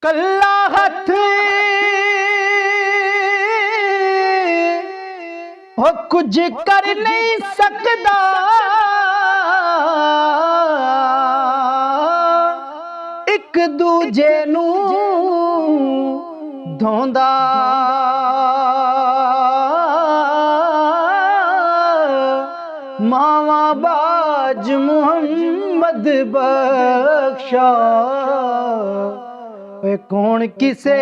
कल्ला हथ हो कुछ कर नहीं सकदा, एक दूजे नू धोंदा मावा बाज मुहम्मद बख्शा। कौन किसे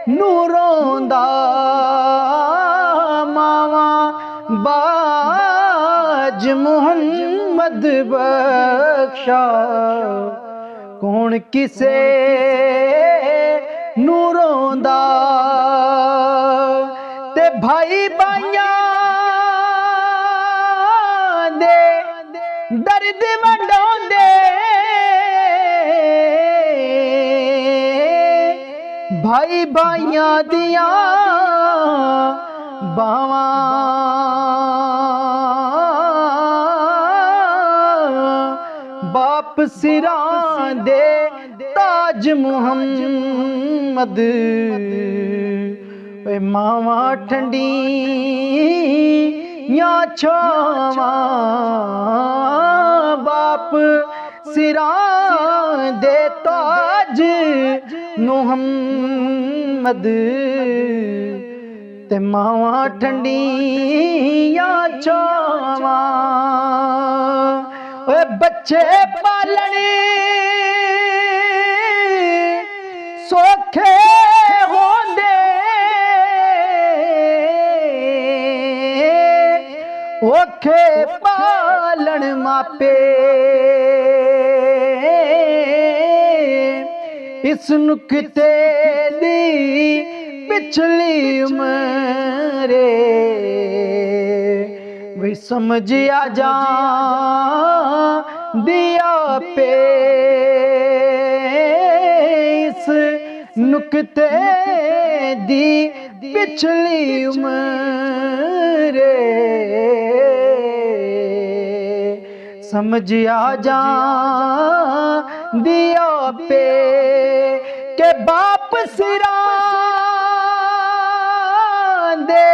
नू रोंदा मावा बाज मुहम्मद बख्शा। कौन किसे नू रोंदा ते भाई भाइयां दे दर्द वंडाउंदे, भाई भाइयां दियां बावां बाप सिरां दे ताज मुहम्मद। मावा ठंडी या छावां बाप सिरां दे ताज मुहम्मद। ते मावा ठंडी या छावां बच्चे पालने सौखे होंदे, औखे पालन मापे। इस नुक्ते दी पिछली उम्रे वे समझ आ जा दिया पे। इस नुक्ते दी पिछली उम्रे समझ आ जा दिया पे के बाप सिरां दे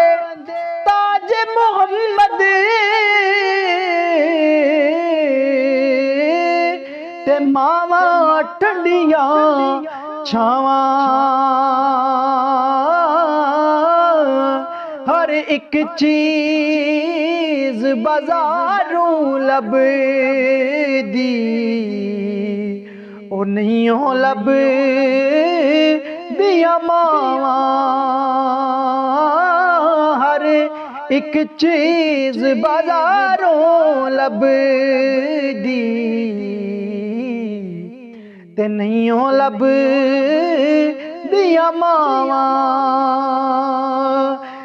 ताज मुहम्मद। ते मावा ठंडियां छावां हर एक चीज बाजारों लभदी, ओ नहीं हो लब दिया मावा। हर एक चीज बाजारों लभदी ते नहीं हो लब दिया मावा।